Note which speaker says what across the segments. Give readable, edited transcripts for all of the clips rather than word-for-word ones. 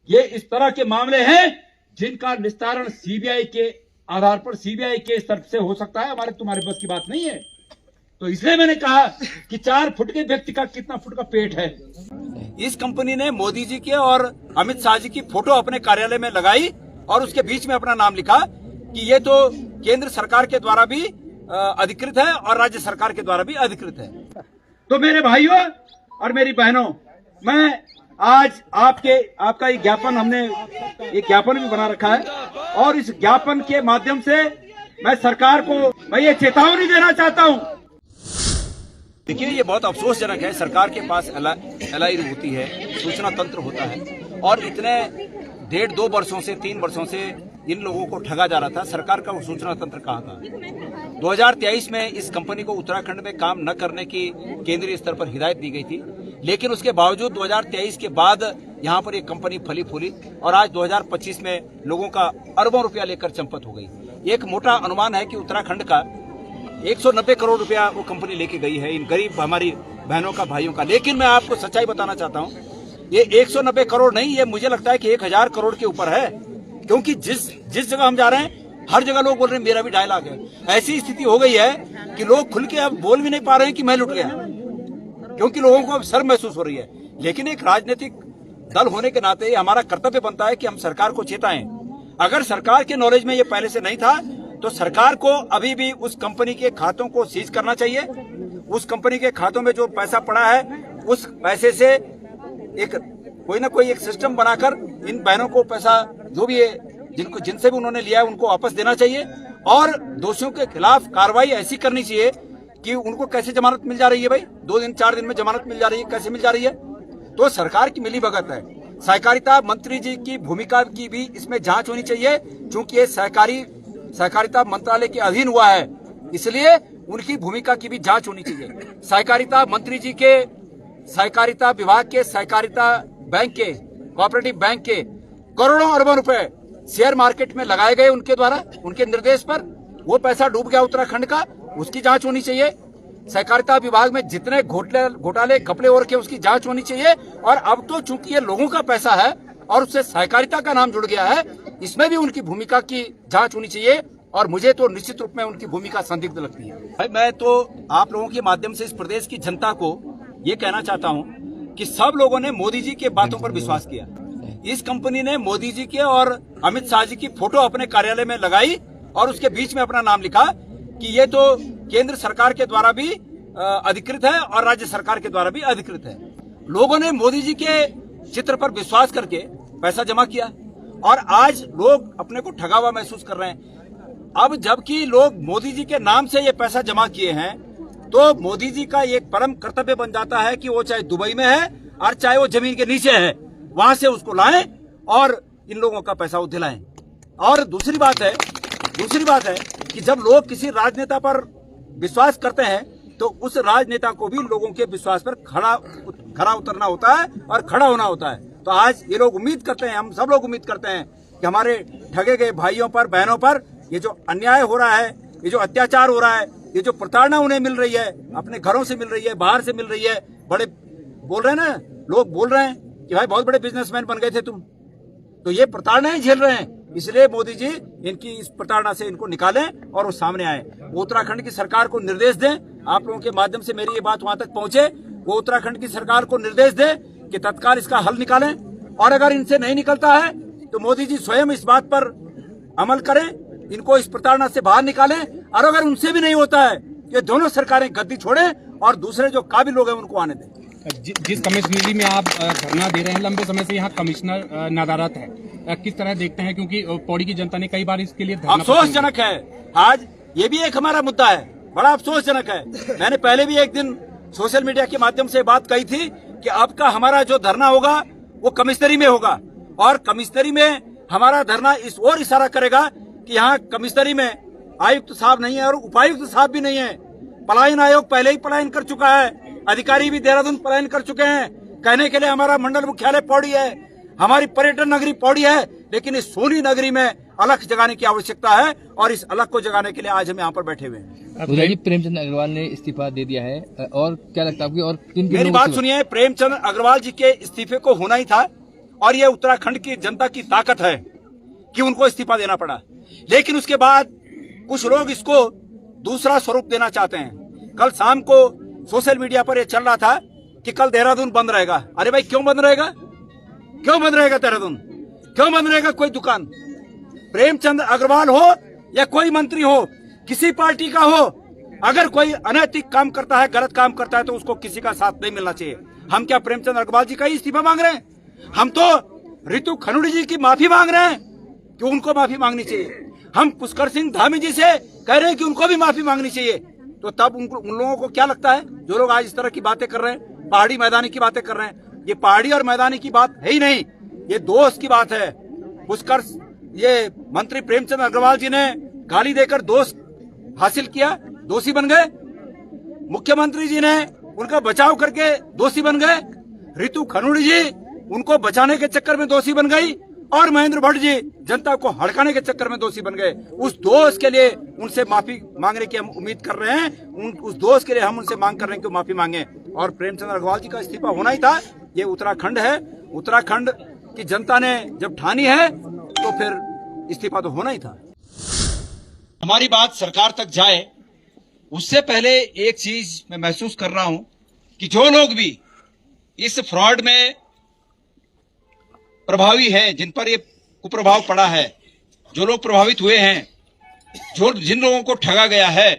Speaker 1: ये इस तरह के मामले हैं जिनका निस्तारण सीबीआई के आधार पर सीबीआई के स्तर से हो सकता है, हमारे तुम्हारे बस की बात नहीं है। तो इसलिए मैंने कहा कि 4 फुट के व्यक्ति का कितना फुट का पेट है।
Speaker 2: इस कंपनी ने मोदी जी के और अमित शाह जी की फोटो अपने कार्यालय में लगाई और उसके बीच में अपना नाम लिखा कि ये तो केंद्र सरकार के द्वारा भी अधिकृत है और राज्य सरकार के द्वारा भी अधिकृत है।
Speaker 1: तो मेरे भाइयों और मेरी बहनों, मैं आज आपका एक ज्ञापन, हमने एक ज्ञापन भी बना रखा है और इस ज्ञापन के माध्यम से मैं सरकार को ये चेतावनी देना चाहता हूं।
Speaker 2: देखिए, ये बहुत अफसोसजनक है। सरकार के पास एलआई होती है, सूचना तंत्र होता है और इतने 1.5-2 वर्षों से 3 वर्षों से इन लोगों को ठगा जा रहा था। सरकार का वो सूचना तंत्र कहाँ था? 2023 में इस कंपनी को उत्तराखंड में काम न करने की केंद्रीय स्तर पर हिदायत दी गई थी, लेकिन उसके बावजूद 2023 के बाद यहाँ पर एक कंपनी फली फूली और आज 2025 में लोगों का अरबों रुपया लेकर चंपत हो गई। एक मोटा अनुमान है कि उत्तराखंड का 190 करोड़ रुपया वो कंपनी लेके गई है इन गरीब हमारी बहनों का, भाइयों का। लेकिन मैं आपको सच्चाई बताना चाहता हूँ, ये 190 करोड़ नहीं, ये मुझे लगता है कि 1000 करोड़ के ऊपर है, क्योंकि जिस जगह हम जा रहे हैं हर जगह लोग बोल रहे हैं मेरा भी 2.5 लाख है। ऐसी स्थिति हो गई है कि लोग खुल के अब बोल भी नहीं पा रहे हैं कि मैं लुट गया, क्योंकि लोगों को अब शर्म महसूस हो रही है। लेकिन एक राजनीतिक दल होने के नाते हमारा कर्तव्य बनता है कि हम सरकार को चेताएं। अगर सरकार के नॉलेज में ये पहले से नहीं था तो सरकार को अभी भी उस कंपनी के खातों को सीज करना चाहिए। उस कंपनी के खातों में जो पैसा पड़ा है उस पैसे से एक कोई ना कोई एक सिस्टम बनाकर इन बहनों को पैसा जो भी है जिनसे भी उन्होंने लिया है उनको वापस देना चाहिए और दोषियों के खिलाफ कार्रवाई ऐसी करनी चाहिए कि उनको कैसे जमानत मिल जा रही है भाई, 2 दिन 4 दिन में जमानत मिल जा रही है, कैसे मिल जा रही है? तो सरकार की मिलीभगत है। सहकारिता मंत्री जी की भूमिका की भी इसमें जांच होनी चाहिए, क्योंकि ये सहकारिता मंत्रालय के अधीन हुआ है, इसलिए उनकी भूमिका की भी जांच होनी चाहिए। सहकारिता मंत्री जी के सहकारिता विभाग के सहकारिता बैंक के कोऑपरेटिव बैंक के करोड़ों अरबों रुपए शेयर मार्केट में लगाए गए उनके द्वारा, उनके निर्देश पर वो पैसा डूब गया उत्तराखंड का, उसकी जांच होनी चाहिए। सहकारिता विभाग में जितने घोटाले घपले हो रखे उसकी जांच होनी चाहिए। और अब तो चूंकि ये लोगों का पैसा है और उससे सहकारिता का नाम जुड़ गया है, इसमें भी उनकी भूमिका की जांच होनी चाहिए और मुझे तो निश्चित रूप में उनकी भूमिका संदिग्ध लगती है। भाई, मैं तो आप लोगों के माध्यम से इस प्रदेश की जनता को ये कहना चाहता हूँ कि सब लोगों ने मोदी जी के बातों पर विश्वास किया। इस कंपनी ने मोदी जी के और अमित शाह जी की फोटो अपने कार्यालय में लगाई और उसके बीच में अपना नाम लिखा कि ये तो केंद्र सरकार के द्वारा भी अधिकृत है और राज्य सरकार के द्वारा भी अधिकृत है। लोगों ने मोदी जी के चित्र पर विश्वास करके पैसा जमा किया और आज लोग अपने को ठगा हुआ महसूस कर रहे हैं। अब जबकि लोग मोदी जी के नाम से ये पैसा जमा किए हैं, तो मोदी जी का एक परम कर्तव्य बन जाता है कि वो चाहे दुबई में है और चाहे वो जमीन के नीचे है, वहां से उसको लाएं और इन लोगों का पैसा वो दिलाएं। और दूसरी बात है कि जब लोग किसी राजनेता पर विश्वास करते हैं तो उस राजनेता को भी लोगों के विश्वास पर खरा उतरना होता है और खड़ा होना होता है। तो आज ये लोग उम्मीद करते हैं, हम सब लोग उम्मीद करते हैं कि हमारे ठगे गए भाइयों पर, बहनों पर ये जो अन्याय हो रहा है, ये जो अत्याचार हो रहा है, ये जो प्रताड़ना उन्हें मिल रही है, अपने घरों से मिल रही है, बाहर से मिल रही है, बड़े बोल रहे हैं ना, लोग बोल रहे हैं कि भाई बहुत बड़े बिजनेसमैन बन गए थे तुम, तो ये प्रताड़नाएं झेल रहे हैं। इसलिए मोदी जी इनकी इस प्रताड़ना से इनको निकालें और वो सामने आए। वो उत्तराखंड की सरकार को निर्देश दें, आप लोगों के माध्यम से मेरी ये बात वहां तक पहुंचे, वो उत्तराखंड की सरकार को निर्देश दें कि तत्काल इसका हल निकालें। और अगर इनसे नहीं निकलता है तो मोदी जी स्वयं इस बात पर अमल करें, इनको इस प्रताड़ना से बाहर निकालें। और अगर उनसे भी नहीं होता है कि दोनों सरकारें गद्दी छोड़ें और दूसरे जो काबिल लोग हैं उनको आने दें।
Speaker 3: जिस कमिश्नरी में आप धरना दे रहे हैं, लंबे समय से यहाँ कमिश्नर नदारत है, किस तरह देखते हैं? क्योंकि पौड़ी की जनता ने कई बार इसके लिए
Speaker 2: अफसोसजनक है। आज ये भी एक हमारा मुद्दा है, बड़ा अफसोसजनक है। मैंने पहले भी एक दिन सोशल मीडिया के माध्यम से बात कही थी कि अब का हमारा जो धरना होगा वो कमिश्नरी में होगा और कमिश्नरी में हमारा धरना इस ओर इशारा करेगा कि यहाँ कमिश्नरी में आयुक्त साहब नहीं है और उपायुक्त साहब भी नहीं है। पलायन आयोग पहले ही पलायन कर चुका है, अधिकारी भी देहरादून पलायन कर चुके हैं। कहने के लिए हमारा मंडल मुख्यालय पौड़ी है, हमारी पर्यटन नगरी पौड़ी है, लेकिन इस सोनी नगरी में अलख जगाने की आवश्यकता है और इस अलख को जगाने के लिए आज हम यहाँ पर बैठे हुए हैं।
Speaker 4: प्रेमचंद अग्रवाल ने इस्तीफा दे दिया है और क्या लगता है आपको? और
Speaker 2: मेरी बात सुनिए, प्रेमचंद अग्रवाल जी के इस्तीफे को होना ही था और ये उत्तराखंड की जनता की ताकत है कि उनको इस्तीफा देना पड़ा। लेकिन उसके बाद कुछ लोग इसको दूसरा स्वरूप देना चाहते हैं। कल शाम को सोशल मीडिया पर यह चल रहा था कि कल देहरादून बंद रहेगा। अरे भाई क्यों बंद रहेगा? क्यों बंद रहेगा देहरादून? क्यों बंद रहेगा कोई दुकान? प्रेमचंद अग्रवाल हो या कोई मंत्री हो, किसी पार्टी का हो, अगर कोई अनैतिक काम करता है, गलत काम करता है, तो उसको किसी का साथ नहीं मिलना चाहिए। हम क्या प्रेमचंद अग्रवाल जी का ही इस्तीफा मांग रहे हैं? हम तो रितु खनूड़ी जी की माफी मांग रहे हैं कि उनको माफी मांगनी चाहिए। हम पुष्कर सिंह धामी जी से कह रहे हैं कि उनको भी माफी मांगनी चाहिए। तो तब उन लोगों को क्या लगता है, जो लोग आज इस तरह की बातें कर रहे हैं, पहाड़ी मैदानी की बातें कर रहे हैं, ये पहाड़ी और मैदानी की बात है ही नहीं, ये दोस्त की बात है। पुष्कर, ये मंत्री प्रेमचंद अग्रवाल जी ने गाली देकर दोस्त हासिल किया, दोषी बन गए। मुख्यमंत्री जी ने उनका बचाव करके दोषी बन गए। रितु खनूड़ी जी उनको बचाने के चक्कर में दोषी बन गई, और महेंद्र भट्ट जी जनता को हड़काने के चक्कर में दोषी बन गए। उस दोस्त के लिए उनसे माफी मांगने की हम उम्मीद कर रहे हैं। उस दोस्त के लिए हम उनसे मांग कर रहे हैं कि माफी मांगे। और प्रेमचंद अग्रवाल जी का इस्तीफा होना ही था। ये उत्तराखंड है, उत्तराखंड की जनता ने जब ठानी है तो फिर इस्तीफा तो होना ही था। हमारी बात सरकार तक जाए उससे पहले एक चीज मैं महसूस कर रहा हूं कि जो लोग भी इस फ्रॉड में प्रभावी है, जिन पर ये कुप्रभाव पड़ा है, जो लोग प्रभावित हुए हैं, जिन लोगों को ठगा गया है,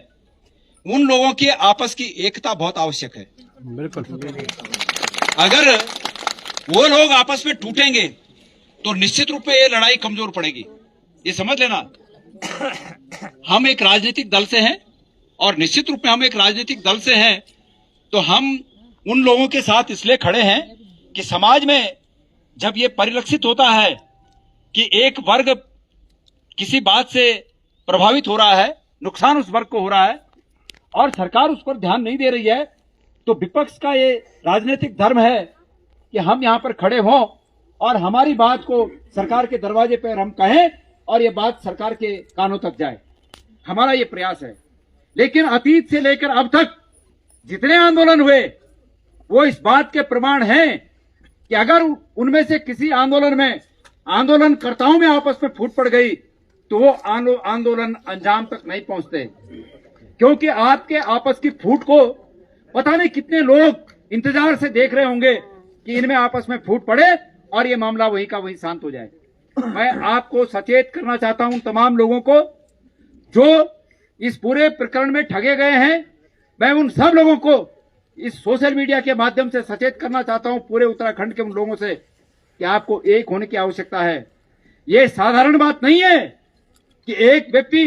Speaker 2: उन लोगों की आपस की एकता बहुत आवश्यक है।
Speaker 3: बिल्कुल।
Speaker 2: अगर वो लोग आपस में टूटेंगे तो निश्चित रूप में ये लड़ाई कमजोर पड़ेगी। ये समझ लेना। हम एक राजनीतिक दल से हैं, और निश्चित रूप में हम एक राजनीतिक दल से हैं तो हम उन लोगों के साथ इसलिए खड़े हैं कि समाज में जब ये परिलक्षित होता है कि एक वर्ग किसी बात से प्रभावित हो रहा है, नुकसान उस वर्ग को हो रहा है, और सरकार उस पर ध्यान नहीं दे रही है, तो विपक्ष का ये राजनीतिक धर्म है कि हम यहां पर खड़े हों और हमारी बात को सरकार के दरवाजे पर हम कहें और ये बात सरकार के कानों तक जाए। हमारा ये प्रयास है। लेकिन अतीत से लेकर अब तक जितने आंदोलन हुए वो इस बात के प्रमाण हैं कि अगर उनमें से किसी आंदोलन में आंदोलनकर्ताओं में आपस में फूट पड़ गई तो वो आंदोलन अंजाम तक नहीं पहुंचते, क्योंकि आपके आपस की फूट को पता नहीं कितने लोग इंतजार से देख रहे होंगे कि इनमें आपस में फूट पड़े और ये मामला वहीं का वहीं शांत हो जाए। मैं आपको सचेत करना चाहता हूं, तमाम लोगों को जो इस पूरे प्रकरण में ठगे गए हैं, मैं उन सब लोगों को इस सोशल मीडिया के माध्यम से सचेत करना चाहता हूं, पूरे उत्तराखंड के उन लोगों से, कि आपको एक होने की आवश्यकता है। यह साधारण बात नहीं है कि एक व्यक्ति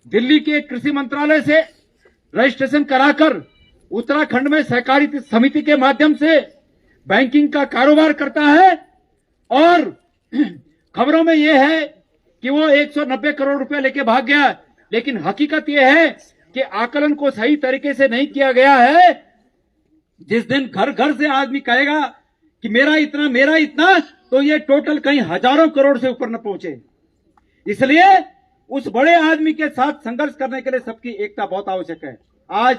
Speaker 2: दिल्ली के कृषि मंत्रालय से रजिस्ट्रेशन कराकर उत्तराखंड में सहकारी समिति के माध्यम से बैंकिंग का कारोबार करता है, और खबरों में यह है कि वो 190 करोड़ रुपए लेके भाग गया। लेकिन हकीकत यह है कि आकलन को सही तरीके से नहीं किया गया है। जिस दिन घर घर से आदमी कहेगा कि मेरा इतना, तो ये टोटल कहीं हजारों करोड़ से ऊपर न पहुंचे। इसलिए उस बड़े आदमी के साथ संघर्ष करने के लिए सबकी एकता बहुत आवश्यक है। आज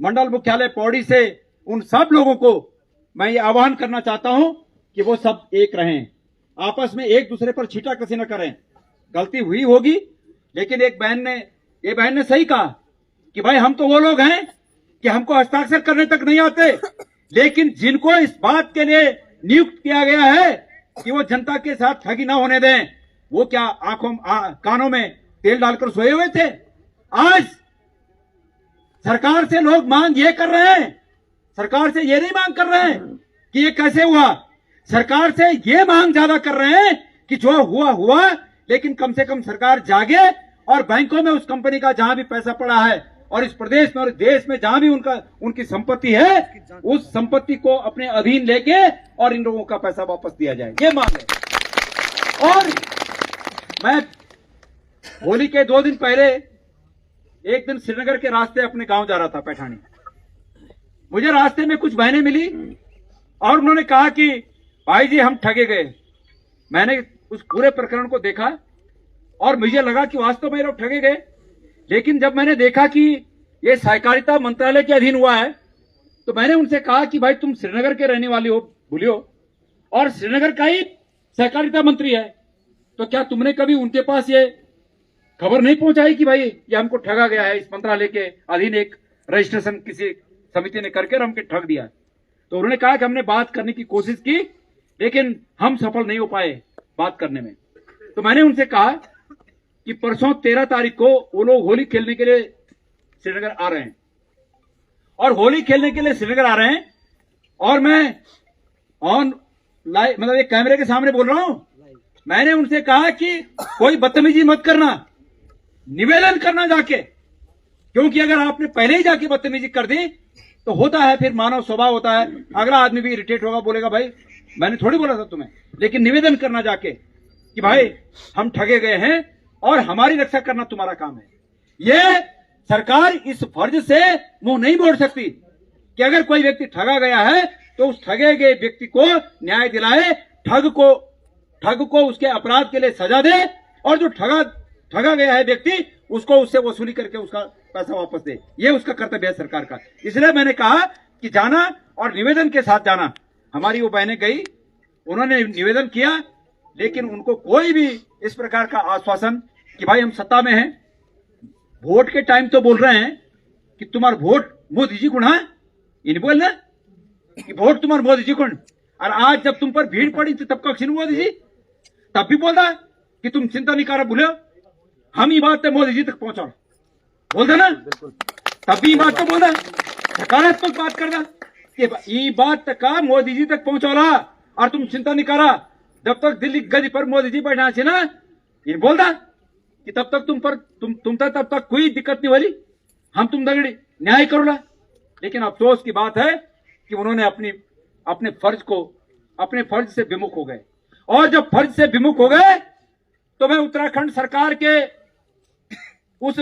Speaker 2: मंडल मुख्यालय पौड़ी से उन सब लोगों को मैं ये आह्वान करना चाहता हूं कि वो सब एक रहें, आपस में एक दूसरे पर छींटाकशी न करें। गलती हुई होगी, लेकिन ये बहन ने सही कहा कि भाई हम तो वो लोग हैं कि हमको हस्ताक्षर करने तक नहीं आते, लेकिन जिनको इस बात के लिए नियुक्त किया गया है कि वो जनता के साथ ठगी ना होने दें, वो क्या कानों में तेल डालकर सोए हुए थे? आज सरकार से लोग मांग ये कर रहे हैं, सरकार से ये नहीं मांग कर रहे हैं कि ये कैसे हुआ, सरकार से ये मांग ज्यादा कर रहे हैं कि जो हुआ, लेकिन कम से कम सरकार जागे और बैंकों में उस कंपनी का जहां भी पैसा पड़ा है और इस प्रदेश में और देश में जहां भी उनकी संपत्ति है, उस संपत्ति को अपने अधीन लेके और इन लोगों का पैसा वापस दिया जाए, ये मांग है। और मैं होली के 2 दिन पहले एक दिन श्रीनगर के रास्ते अपने गांव जा रहा था, पैठानी। मुझे रास्ते में कुछ बहनें मिली और उन्होंने कहा कि भाई जी हम ठगे गए। मैंने उस पूरे प्रकरण को देखा और मुझे लगा कि वास्तव में लोग ठगे गए, लेकिन जब मैंने देखा कि ये सहकारिता मंत्रालय के अधीन हुआ है तो मैंने उनसे कहा कि भाई तुम श्रीनगर के रहने वाली हो, बोलियो,
Speaker 1: और श्रीनगर का ही सहकारिता मंत्री है, तो क्या तुमने कभी उनके पास ये खबर नहीं पहुंचाई कि भाई ये हमको ठगा गया है, इस मंत्रालय के अधीन एक रजिस्ट्रेशन किसी समिति ने करके हमको ठग दिया? तो उन्होंने कहा कि हमने बात करने की कोशिश की, लेकिन हम सफल नहीं हो पाए बात करने में। तो मैंने उनसे कहा कि परसों 13 तारीख को वो लोग होली खेलने के लिए श्रीनगर आ रहे हैं, और होली खेलने के लिए श्रीनगर आ रहे हैं, और मैं ऑन लाइव मतलब एक कैमरे के सामने बोल रहा हूं। मैंने उनसे कहा कि कोई बदतमीजी मत करना, निवेदन करना जाके, क्योंकि अगर आपने पहले ही जाके बदतमीजी कर दी तो होता है, फिर मानव स्वभाव होता है, अगला आदमी भी इरिटेट होगा, बोलेगा भाई मैंने थोड़ी बोला था तुम्हें। लेकिन निवेदन करना जाके कि भाई हम ठगे गए हैं और हमारी रक्षा करना तुम्हारा काम है। ये सरकार इस फर्ज से मुंह नहीं मोड़ सकती कि अगर कोई व्यक्ति ठगा गया है तो उस ठगे गए व्यक्ति को न्याय दिलाए, ठग को उसके अपराध के लिए सजा दे, और जो ठगा गया है व्यक्ति उसको उससे वसूली करके उसका पैसा वापस दे। ये उसका कर्तव्य है सरकार का। इसलिए मैंने कहा कि जाना और निवेदन के साथ जाना। हमारी वो बहनें गई, उन्होंने निवेदन किया, लेकिन उनको कोई भी इस प्रकार का आश्वासन कि भाई हम सत्ता में हैं, वोट के टाइम तो बोल रहे हैं कि तुम्हारा वोट मोदी जी को, इन बोल ना कि वोट तुम्हारा मोदी जी को, और आज जब तुम पर भीड़ पड़ी तो तब कक्ष मोदी जी तब भी बोलता कि तुम चिंता नहीं करा, भूलो हम ये बात मोदी जी तक पहुंचा बोलते ना, तब भी बात तो बोला, सकारात्मक बात करना कि ये बात का मोदी जी तक पहुंचौला और तुम चिंता नहीं करा। जब तक दिल्ली गदी पर मोदी जी बैठा छे ना, ये बोलता कि तब तक तुम तब तक कोई दिक्कत नहीं वाली, हम तुम दगड़ी न्याय करोला। लेकिन अफसोस की बात है कि उन्होंने अपने फर्ज से विमुख हो गए, और जब फर्ज से विमुख हो गए तो मैं उत्तराखंड सरकार के उस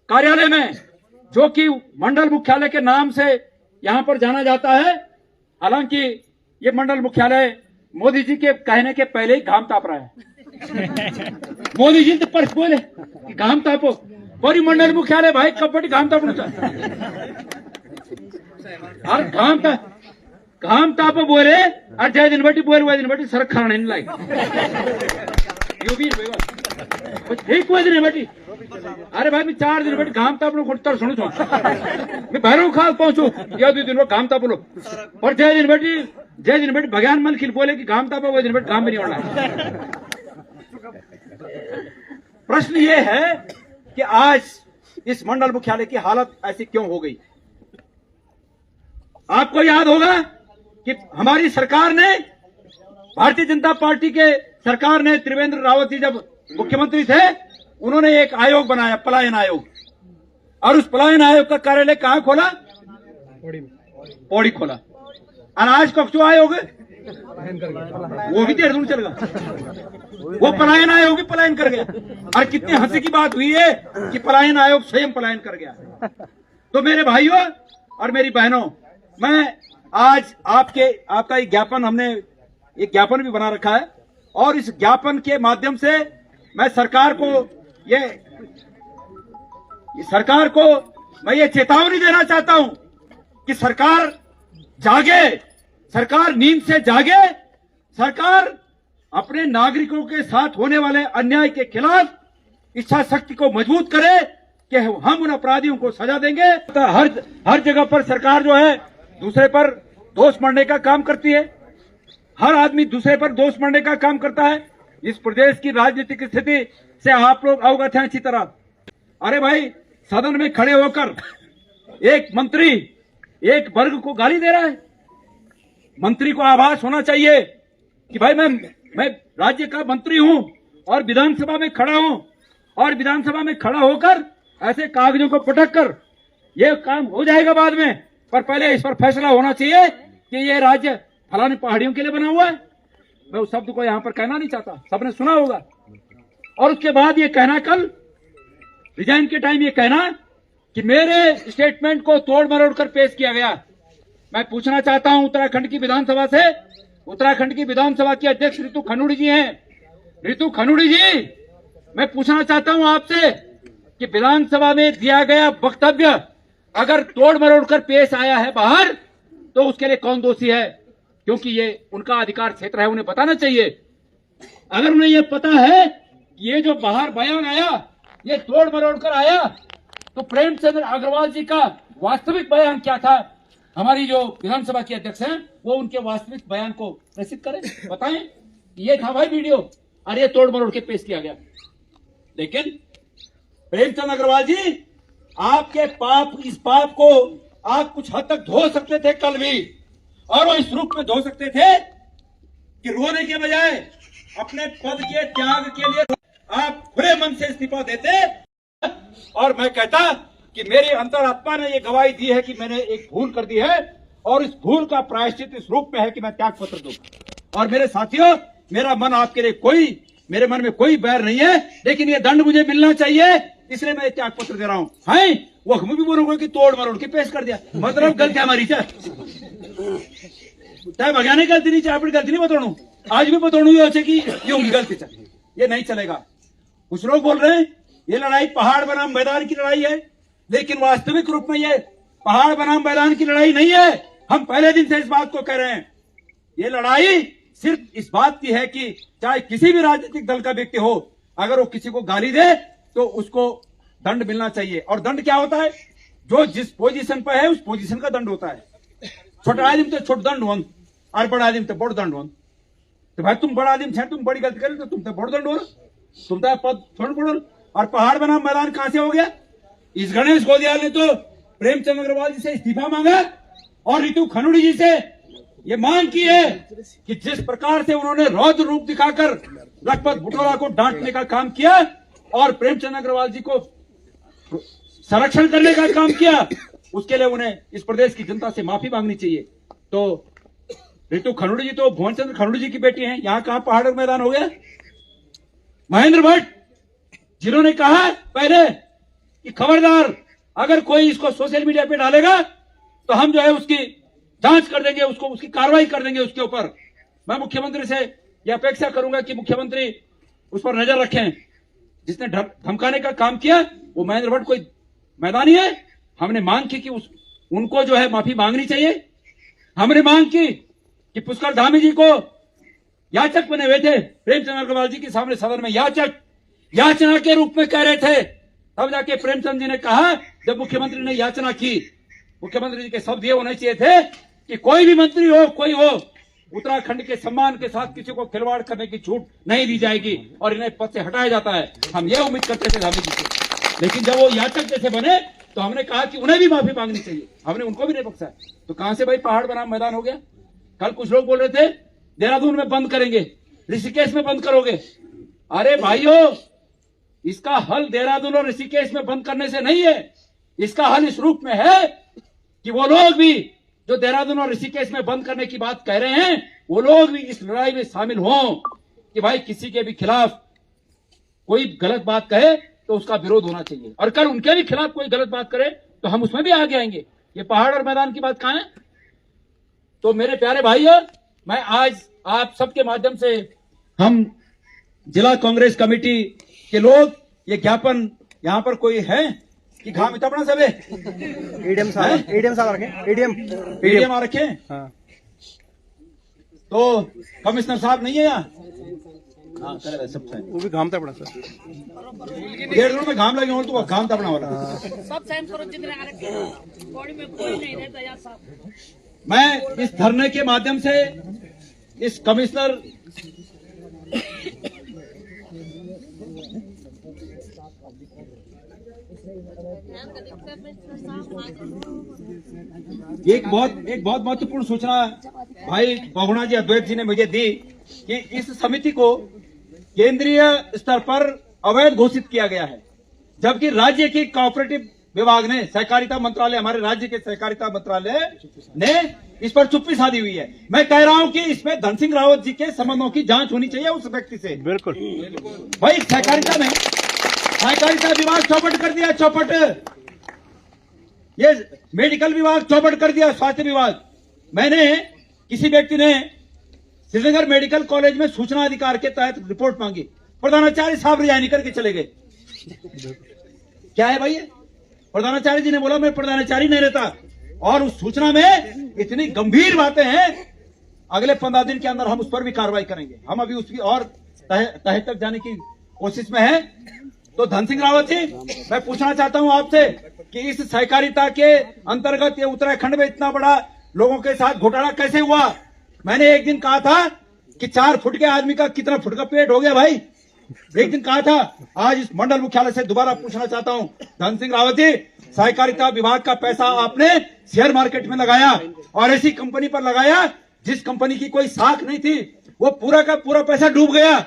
Speaker 1: कार्यालय में, जो कि मंडल मुख्यालय के नाम से यहां पर जाना जाता है, हालांकि ये मंडल मुख्यालय मोदी जी के कहने के पहले ही घाम ताप रहा है। मोदी जी तो पर बोले कि घाम तापो, बड़ी मंडल मुख्यालय भाई कबड्डी घाम ताप और घाम तापो बोले, और जय दिन बटी बोले वह दिन बटी सड़क खाने नहीं लाई ठीक हुए दिन बटी। अरे भाई मैं 4 दिन बटी घाम ताप लो खुद सुनो छो, मैं भैरव खाल पहुंचू या 2 दिन घाम ताप लो, और जय दिन बटी भगवान मन खिल बोले कि घाम तापो वह दिन बटी घाम भी नहीं होना। प्रश्न ये है कि आज इस मंडल मुख्यालय की हालत ऐसी क्यों हो गई? आपको याद होगा कि हमारी सरकार ने, भारतीय जनता पार्टी के सरकार ने, त्रिवेंद्र रावत जी जब मुख्यमंत्री थे, उन्होंने एक आयोग बनाया, पलायन आयोग, और उस पलायन आयोग का कार्यालय कहां खोला? पौड़ी खोला। और आज कक्चो आयोग वो भी देहरादून चल गया, वो पलायन आयोग भी पलायन कर गया। और कितनी हंसी की बात हुई है कि पलायन आयोग स्वयं पलायन कर गया। तो मेरे भाइयों और मेरी बहनों, मैं आज आपका एक ज्ञापन, हमने एक ज्ञापन भी बना रखा है, और इस ज्ञापन के माध्यम से मैं सरकार को मैं ये चेतावनी देना चाहता हूं कि सरकार जागे, सरकार नींद से जागे, सरकार अपने नागरिकों के साथ होने वाले अन्याय के खिलाफ इच्छा शक्ति को मजबूत करे कि हम उन अपराधियों को सजा देंगे। तो हर जगह पर सरकार जो है दूसरे पर दोष मढ़ने का काम करती है, हर आदमी दूसरे पर दोष मढ़ने का काम करता है। इस प्रदेश की राजनीतिक स्थिति से आप लोग अवगत हैं अच्छी तरह। अरे भाई, सदन में खड़े होकर एक मंत्री एक वर्ग को गाली दे रहा है। मंत्री को आभास होना चाहिए कि भाई मैं राज्य का मंत्री हूं और विधानसभा में खड़ा हूं, और विधानसभा में खड़ा होकर ऐसे कागजों को पटक कर ये काम हो जाएगा बाद में, पर पहले इस पर फैसला होना चाहिए कि ये राज्य फलाने पहाड़ियों के लिए बना हुआ है। मैं उस शब्द को यहां पर कहना नहीं चाहता, सबने सुना होगा। और उसके बाद ये कहना, कल रिजाइन के टाइम ये कहना कि मेरे स्टेटमेंट को तोड़ मरोड़ कर पेश किया गया। मैं पूछना चाहता हूं उत्तराखंड की विधानसभा से, उत्तराखंड की विधानसभा की अध्यक्ष रितु खनूड़ी जी हैं। रितु खनूड़ी जी, मैं पूछना चाहता हूं आपसे कि विधानसभा में दिया गया वक्तव्य अगर तोड़ मरोड़ कर पेश आया है बाहर, तो उसके लिए कौन दोषी है? क्योंकि ये उनका अधिकार क्षेत्र है, उन्हें बताना चाहिए। अगर उन्हें ये पता है कि ये जो बाहर बयान आया ये तोड़ मरोड़ कर आया, तो प्रेमचंद अग्रवाल जी का वास्तविक बयान क्या था, हमारी जो विधानसभा के अध्यक्ष हैं वो उनके वास्तविक बयान को प्रसिद्ध करें, बताएं ये था भाई वीडियो और ये तोड़ मरोड़ के पेश किया गया। लेकिन प्रेमचंद अग्रवाल जी, आपके पाप, इस पाप को आप कुछ हद तक धो सकते थे कल भी, और वो इस रूप में धो सकते थे कि रोने के बजाय अपने पद के त्याग के लिए आप खुले मन से इस्तीफा देते। और मैं कहता कि मेरी अंतरात्मा ने यह गवाही दी है कि मैंने एक भूल कर दी है, और इस भूल का प्रायश्चित इस रूप में है कि मैं त्याग पत्र दूं। और मेरे साथियों, मेरा मन आपके लिए कोई, मेरे मन में कोई बैर नहीं है, लेकिन ये दंड मुझे मिलना चाहिए, इसलिए मैं त्याग पत्र दे रहा हूं। हाय वो हम भी बोलोगे कि तोड़ मरोड़ के पेश कर दिया, मतलब गलती हमारी चाहे भगाने गलती नहीं, चाहे अपनी गलती नहीं बताणु, आज भी बताणु कि ये उनकी गलती चाहिए, ये नहीं चलेगा। कुछ लोग बोल रहे हैं ये लड़ाई पहाड़ बनाम मैदान की लड़ाई है, लेकिन वास्तविक रूप में ये पहाड़ बनाम मैदान की लड़ाई नहीं है। हम पहले दिन से इस बात को कह रहे हैं, ये लड़ाई सिर्फ इस बात की है कि चाहे किसी भी राजनीतिक दल का व्यक्ति हो, अगर वो किसी को गाली दे तो उसको दंड मिलना चाहिए। और दंड क्या होता है, जो जिस पोजीशन पर है उस पोजीशन का दंड होता है। छोटा आदमी तो छोट दंड हो, और बड़ा आदमी तो बड़ दंड हो। तो भाई तुम बड़ा आदमी छे, तुम बड़ी गलती करें तो तुम तो बड़ दंड हो, तुम तो पद थोड़ा बड़ो। और पहाड़ बनाम मैदान कहां से हो गया? इस गणेश गोदियाल ने तो प्रेमचंद अग्रवाल जी से इस्तीफा मांगा और रितु खनुड़ी जी से ये मांग की है कि जिस प्रकार से उन्होंने रौद्र रूप दिखाकर लखपत बुटोला को डांटने का काम किया और प्रेमचंद अग्रवाल जी को संरक्षण करने का काम किया, उसके लिए उन्हें इस प्रदेश की जनता से माफी मांगनी चाहिए। तो रितु खनुड़ी जी तो भुवनचंद्र खनुड़ी जी की बेटी हैं, यहां कहां पहाड़ और मैदान हो गया? महेंद्र भट्ट जिन्होंने कहा पहले कि खबरदार अगर कोई इसको सोशल मीडिया पे डालेगा तो हम जो है उसकी जांच कर देंगे, उसको उसकी कार्रवाई कर देंगे उसके ऊपर। मैं मुख्यमंत्री से यह अपेक्षा करूंगा कि मुख्यमंत्री उस पर नजर रखें। जिसने धमकाने का काम किया वो महेंद्र भट्ट कोई मैदानी है? हमने मांग की कि उनको जो है माफी मांगनी चाहिए। हमने मांग की कि पुष्कर धामी जी को याचक बने हुए थे प्रेमचंद अग्रवाल जी के सामने सदन में, याचना के रूप में कह रहे थे, तब जाके प्रेमचंद जी ने कहा, जब मुख्यमंत्री ने याचना की, मुख्यमंत्री जी के शब्द ये होने चाहिए थे कि कोई भी मंत्री हो, कोई हो, उत्तराखंड के सम्मान के साथ किसी को खिलवाड़ करने की छूट नहीं दी जाएगी और इन्हें पद से हटाया जाता है। हम ये उम्मीद करते थे धामी जी से, लेकिन जब वो याचक जैसे बने तो हमने कहा कि उन्हें भी माफी मांगनी चाहिए, हमने उनको भी नहीं बख्शा। तो कहां से भाई पहाड़ बनाम मैदान हो गया? कल कुछ लोग बोल रहे थे देहरादून में बंद करेंगे, ऋषिकेश में बंद करोगे। अरे भाइयों, इसका हल देहरादून और ऋषिकेश में बंद करने से नहीं है, इसका हल इस रूप में है कि वो लोग भी जो देहरादून और ऋषिकेश में बंद करने की बात कह रहे हैं, वो लोग भी इस लड़ाई में शामिल हों कि भाई किसी के भी खिलाफ कोई गलत बात कहे तो उसका विरोध होना चाहिए, और कल उनके भी खिलाफ कोई गलत बात करे तो हम उसमें भी आगे आएंगे। ये पहाड़ और मैदान की बात कहां है? तो मेरे प्यारे भाइयों, मैं आज आप सबके माध्यम से, हम जिला कांग्रेस कमेटी के लोग, ये ज्ञापन यहां पर कोई है कि घाम इतना बड़ा सब है?
Speaker 5: एडीएम साहब रखे,
Speaker 1: एडीएम आ रखे।
Speaker 5: हाँ।
Speaker 1: तो कमिश्नर साहब नहीं है यहाँ? हाँ, सब
Speaker 5: वो भी घाम था बड़ा सर,
Speaker 1: 1.5 में घाम लगे हो तो घाम था बड़ा वाला।
Speaker 6: सब साइन करो जितने आ रखे हैं, बॉडी में कोई नहीं रहता यार साहब।
Speaker 1: मैं इस धरने के माध्यम से इस कमिश्नर एक बहुत महत्वपूर्ण सूचना भाई बहुगुणा जी, अद्वैत जी ने मुझे दी कि इस समिति को केंद्रीय स्तर पर अवैध घोषित किया गया है, जबकि राज्य की कोऑपरेटिव विभाग ने, सहकारिता मंत्रालय, हमारे राज्य के सहकारिता मंत्रालय ने इस पर चुप्पी साधी हुई है। मैं कह रहा हूं कि इसमें धन सिंह रावत जी के संबंधों की जांच होनी चाहिए उस व्यक्ति से।
Speaker 5: बिल्कुल
Speaker 1: भाई, सहकारिता में सहकारिता विभाग चौपट कर दिया, चौपट। ये मेडिकल विभाग चौपट कर दिया, स्वास्थ्य विभाग। मैंने, किसी व्यक्ति ने श्रीनगर मेडिकल कॉलेज में सूचना अधिकार के तहत रिपोर्ट मांगी, प्रधानाचार्य साहब रिजाइन करके चले गए। क्या है भाई? प्रधानाचार्य जी ने बोला मैं प्रधानाचार्य नहीं रहता, और उस सूचना में इतनी गंभीर बातें हैं। अगले 15 दिन के अंदर हम उस पर भी कार्रवाई करेंगे। हम अभी उसकी और तह तक जाने की कोशिश में है। तो धन सिंह रावत जी, मैं पूछना चाहता हूं आपसे कि इस सहकारिता के अंतर्गत ये उत्तराखंड में इतना बड़ा लोगों के साथ घोटाला कैसे हुआ? मैंने एक दिन कहा था कि 4 फुट के आदमी का कितना फुट का पेट हो गया भाई, एक दिन कहा था। आज इस मंडल मुख्यालय से दोबारा पूछना चाहता हूं, धन सिंह रावत जी, सहकारिता विभाग का पैसा आपने शेयर मार्केट में लगाया और ऐसी कंपनी पर लगाया जिस कंपनी की कोई साख नहीं थी। वो पूरा का पूरा पैसा डूब गया।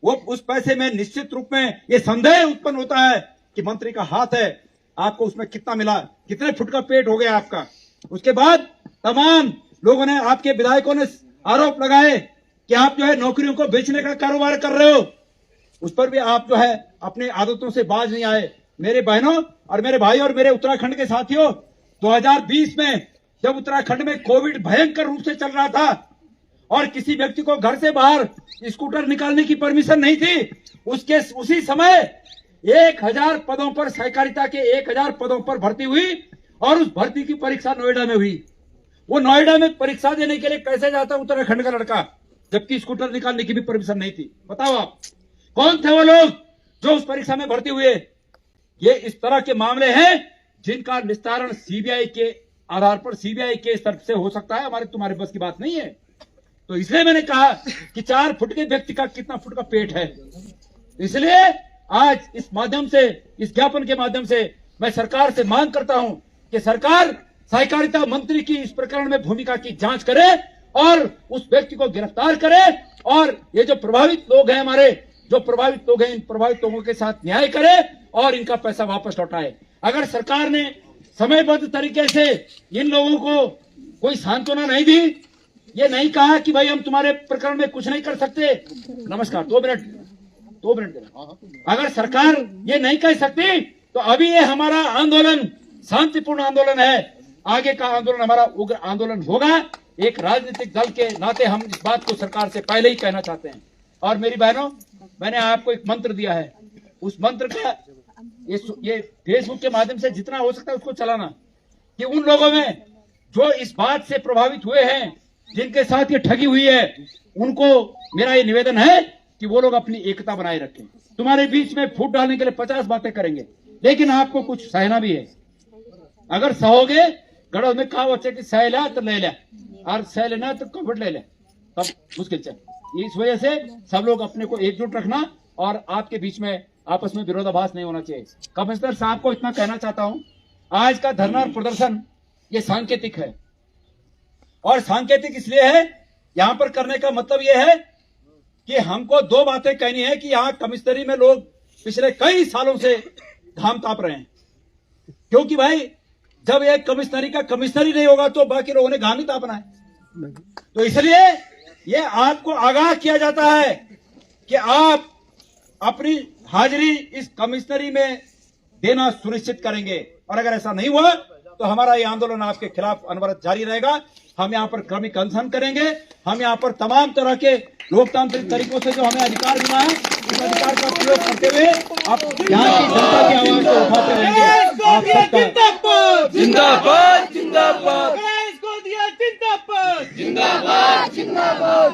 Speaker 1: वो उस पैसे में निश्चित रूप में ये संदेह उत्पन्न होता है कि मंत्री का हाथ है। आपको उसमें कितना मिला, कितने फुट का पेट हो गया आपका? उसके बाद तमाम लोगों ने, आपके विधायकों ने आरोप लगाए कि आप जो है नौकरियों को बेचने का कारोबार कर रहे हो। उस पर भी आप जो है अपनी आदतों से बाज नहीं आए। मेरे बहनों और मेरे भाई और मेरे उत्तराखंड के साथियों, 2020 में जब उत्तराखंड में कोविड भयंकर रूप से चल रहा था और किसी व्यक्ति को घर से बाहर स्कूटर निकालने की परमिशन नहीं थी, उसी समय 1000 पदों पर, सहकारिता के 1000 पदों पर भर्ती हुई और उस भर्ती की परीक्षा नोएडा में हुई। वो नोएडा में परीक्षा देने के लिए कैसे जाता उत्तराखंड का लड़का, जबकि स्कूटर निकालने की भी परमिशन नहीं थी? बताओ आप कौन थे वो लोग जो उस परीक्षा में भर्ती हुए? ये इस तरह के मामले हैं जिनका निस्तारण सीबीआई के आधार पर, सीबीआई के स्तर से हो सकता है। हमारे तुम्हारे बस की बात नहीं है। तो इसलिए मैंने कहा कि 4 फुट के व्यक्ति का कितना फुट का पेट है। इसलिए आज इस माध्यम से, इस ज्ञापन के माध्यम से मैं सरकार से मांग करता हूं कि सरकार सहकारिता मंत्री की इस प्रकरण में भूमिका की जांच करे और उस व्यक्ति को गिरफ्तार करे और ये जो प्रभावित लोग हैं, हमारे जो प्रभावित लोग हैं, इन प्रभावित लोगों के साथ न्याय करे और इनका पैसा वापस लौटाए। अगर सरकार ने समयबद्ध तरीके से इन लोगों को कोई सांत्वना नहीं दी, ये नहीं कहा कि भाई हम तुम्हारे प्रकरण में कुछ नहीं कर सकते, नमस्कार 2 मिनट देना। अगर सरकार ये नहीं कह सकती तो अभी ये हमारा आंदोलन शांतिपूर्ण आंदोलन है। आगे का आंदोलन हमारा उग्र आंदोलन होगा। एक राजनीतिक दल के नाते हम इस बात को सरकार से पहले ही कहना चाहते हैं। और मेरी बहनों, मैंने आपको एक मंत्र दिया है, उस मंत्र का ये फेसबुक के माध्यम से जितना हो सकता है उसको चलाना, कि उन लोगों में जो इस बात से प्रभावित हुए हैं, जिनके साथ ये ठगी हुई है, उनको मेरा ये निवेदन है कि वो लोग अपनी एकता बनाए रखें। तुम्हारे बीच में फूट डालने के लिए 50 बातें करेंगे, लेकिन आपको कुछ सहना भी है। अगर सहोगे, गढ़ में कहावत है कि सह लिया तो ले लिया और सह लेना तो कोविड ले ले, तब मुश्किल चल। इस वजह से सब लोग अपने को एकजुट रखना और आपके बीच में आपस में विरोधाभास नहीं होना चाहिए। कमिश्नर साहब को इतना कहना चाहता हूं, आज का धरना और प्रदर्शन ये सांकेतिक है, और सांकेतिक इसलिए है, यहां पर करने का मतलब यह है कि हमको 2 बातें कहनी है कि यहां कमिश्नरी में लोग पिछले कई सालों से घाम ताप रहे हैं। क्योंकि भाई जब एक कमिश्नरी का कमिश्नरी नहीं होगा तो बाकी लोगों ने घाम ही तापना है। तो इसलिए ये आपको आगाह किया जाता है कि आप अपनी हाजिरी इस कमिश्नरी में देना सुनिश्चित करेंगे, और अगर ऐसा नहीं हुआ तो हमारा ये आंदोलन आपके खिलाफ अनवरत जारी रहेगा। हम यहाँ पर क्रमिक अनशन करेंगे। हम यहाँ पर तमाम तरह के लोकतांत्रिक तरीकों से जो हमें अधिकार मिला है, उस अधिकार का प्रयोग करते हुए आप यहाँ की जनता की आवाज को उठाते रहेंगे। आप सबका
Speaker 2: जिंदाबाद जिंदाबाद।
Speaker 6: जिंदाबाद जिंदाबाद।